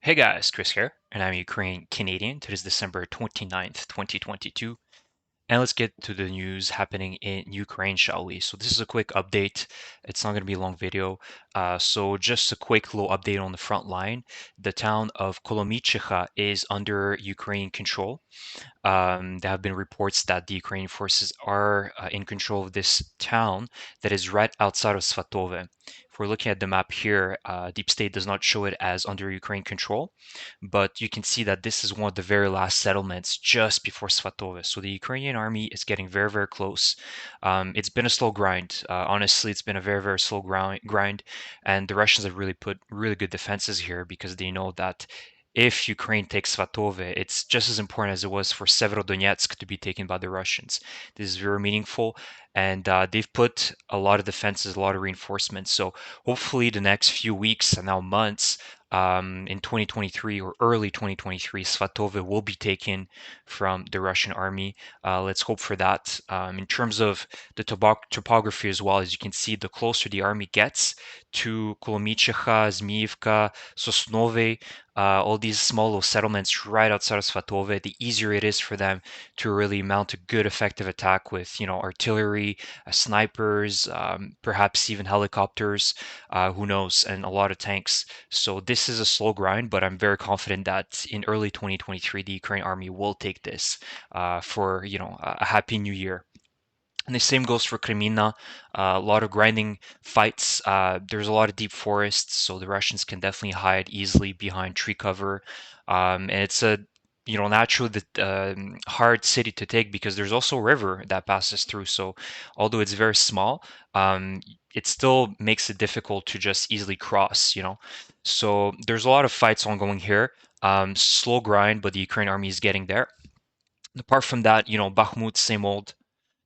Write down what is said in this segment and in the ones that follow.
Hey guys, Chris here, and I'm Ukrainian Canadian. Today is December 29th, 2022. And let's get to the news happening in Ukraine, shall we? So this is a quick update. It's not going to be a long video. So just a quick little update on the front line. The town of Kolomichicha is under Ukrainian control. There have been reports that the Ukrainian forces are in control of this town that is right outside of Svatove. If we're looking at the map here, Deep State does not show it as under Ukraine control, but you can see that this is one of the very last settlements just before Svatove. So the Ukrainian army is getting very, very close. It's been a slow grind. Honestly, it's been a very, very slow grind, and the Russians have really put really good defenses here because they know that if Ukraine takes Svatove, it's just as important as it was for Severodonetsk to be taken by the Russians. This is very meaningful, and they've put a lot of defenses, a lot of reinforcements. So hopefully, the next few weeks and now months in 2023 or early 2023, Svatove will be taken from the Russian army. Let's hope for that. In terms of the topography as well, as you can see, the closer the army gets to Kolomichecha, Zmiivka, Sosnove, all these small little settlements right outside of Svatove, the easier it is for them to really mount a good, effective attack with, artillery, snipers, perhaps even helicopters, who knows, and a lot of tanks. So this is a slow grind, but I'm very confident that in early 2023, the Ukraine army will take this for, a happy new year. And the same goes for Kremina. A lot of grinding fights. There's a lot of deep forests, so the Russians can definitely hide easily behind tree cover. And it's a naturally the hard city to take because there's also a river that passes through. So although it's very small, it still makes it difficult to just easily cross. So there's a lot of fights ongoing here. Slow grind, but the Ukraine army is getting there. Apart from that, Bakhmut, same old.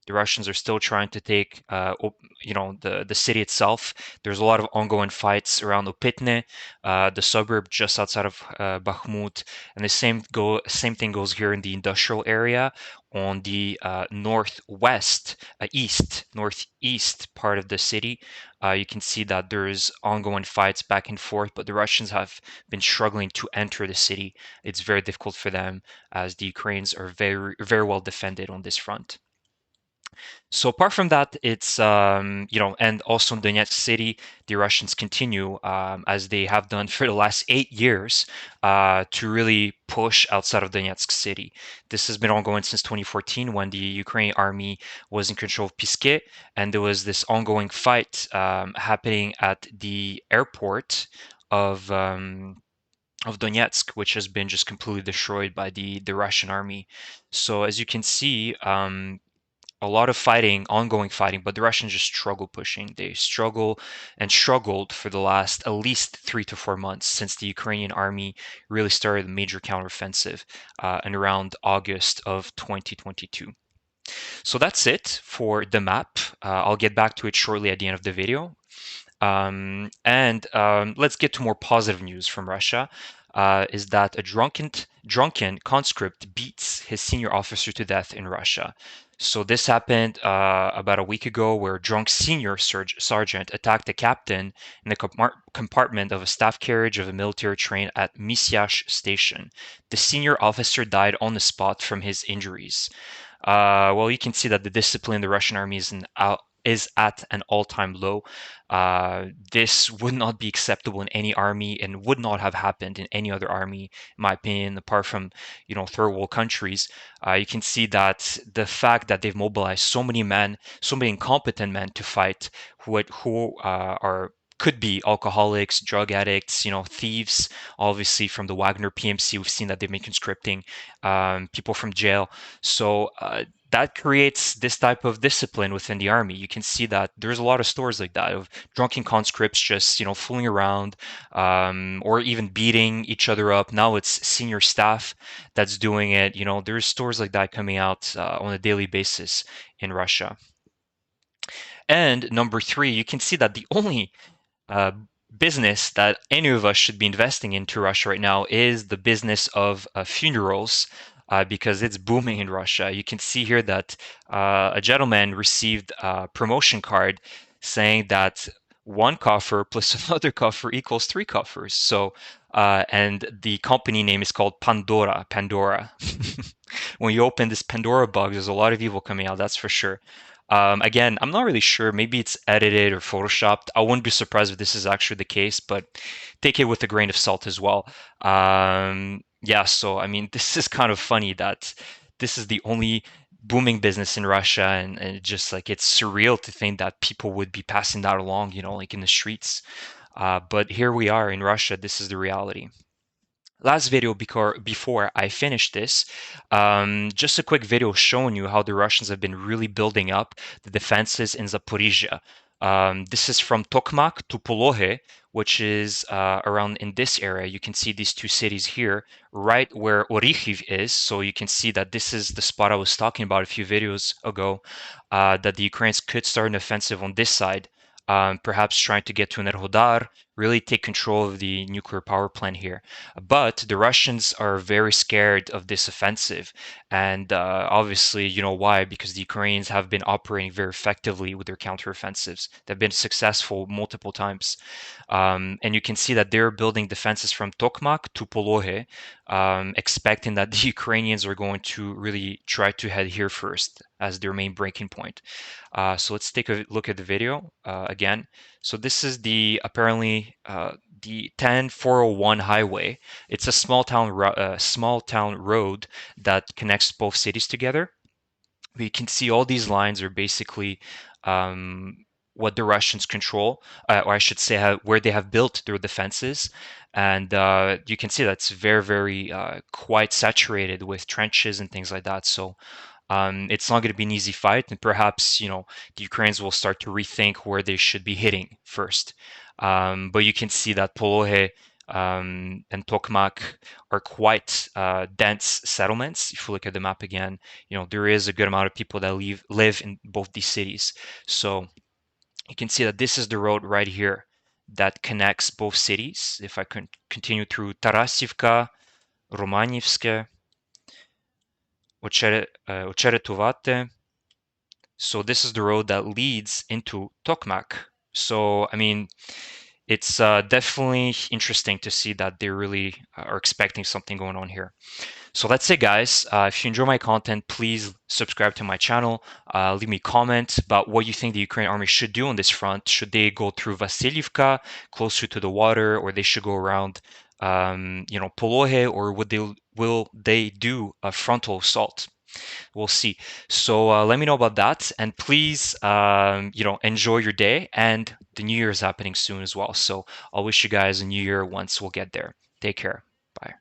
The Russians are still trying to take, the city itself. There's a lot of ongoing fights around Opitne, the suburb just outside of Bakhmut, and the same thing goes here in the industrial area on the northeast part of the city. You can see that there's ongoing fights back and forth, but the Russians have been struggling to enter the city. It's very difficult for them as the Ukrainians are very, very well defended on this front. So apart from that, it's and also in Donetsk city, the Russians continue as they have done for the last 8 years to really push outside of Donetsk city. This has been ongoing since 2014 when the Ukrainian army was in control of Piske, and there was this ongoing fight happening at the airport of. Of Donetsk, which has been just completely destroyed by the Russian army. So as you can see, a lot of fighting, ongoing fighting, but the Russians just struggle pushing. They struggle and struggled for the last at least 3 to 4 months since the Ukrainian army really started a major counteroffensive in around August of 2022. So that's it for the map. I'll get back to it shortly at the end of the video. And let's get to more positive news from Russia. Is that a drunken conscript beats his senior officer to death in Russia. So this happened about a week ago, where a drunk senior sergeant attacked a captain in the compartment of a staff carriage of a military train at Misyash station. The senior officer died on the spot from his injuries. Well, you can see that the discipline in the Russian army is at an all-time low. This would not be acceptable in any army and would not have happened in any other army, in my opinion, apart from, third world countries. You can see that the fact that they've mobilized so many men, so many incompetent men to fight who are could be alcoholics, drug addicts, thieves. Obviously, from the Wagner PMC, we've seen that they've been conscripting people from jail. So that creates this type of discipline within the army. You can see that there's a lot of stories like that of drunken conscripts just fooling around or even beating each other up. Now it's senior staff that's doing it. There's stories like that coming out on a daily basis in Russia. And number three, you can see that the only uh, business that any of us should be investing into Russia right now is the business of funerals. Because it's booming in Russia. You can see here that a gentleman received a promotion card saying that one coffer plus another coffer equals three coffers. So, and the company name is called Pandora. Pandora. When you open this Pandora box, there's a lot of evil coming out, that's for sure. Again, I'm not really sure. Maybe it's edited or photoshopped. I wouldn't be surprised if this is actually the case, but take it with a grain of salt as well. Yeah, so I mean, this is kind of funny that this is the only booming business in Russia, and just like it's surreal to think that people would be passing that along, like in the streets. But here we are in Russia. This is the reality. Last video before I finish this, just a quick video showing you how the Russians have been really building up the defenses in Zaporizhia. This is from Tokmak to Polohe, which is around in this area. You can see these two cities here, right where Orikhiv is. So you can see that this is the spot I was talking about a few videos ago, that the Ukrainians could start an offensive on this side, perhaps trying to get to Enerhodar, really take control of the nuclear power plant here. But the Russians are very scared of this offensive. And obviously, you know why? Because the Ukrainians have been operating very effectively with their counteroffensives. They've been successful multiple times. And you can see that they're building defenses from Tokmak to Polohe, expecting that the Ukrainians are going to really try to head here first as their main breaking point. So let's take a look at the video again. So this is the apparently the 10401 highway. It's a small town road that connects both cities together. We can see all these lines are basically what the Russians control, or I should say, where they have built their defenses. And you can see that's very, quite saturated with trenches and things like that. So it's not going to be an easy fight, and perhaps the Ukrainians will start to rethink where they should be hitting first. But you can see that Polohe and Tokmak are quite dense settlements. If you look at the map again, there is a good amount of people that live in both these cities. So you can see that this is the road right here that connects both cities. If I can continue through Tarasivka, Romanivske, Ocheretuvate. So this is the road that leads into Tokmak. So, I mean, it's definitely interesting to see that they really are expecting something going on here. So that's it, guys. If you enjoy my content, please subscribe to my channel. Leave me a comment about what you think the Ukrainian army should do on this front. Should they go through Vasiliivka, closer to the water, or they should go around, Polohe, or will they do a frontal assault? We'll see. So let me know about that, and please, enjoy your day. And the New Year is happening soon as well. So I'll wish you guys a New Year once we'll get there. Take care. Bye.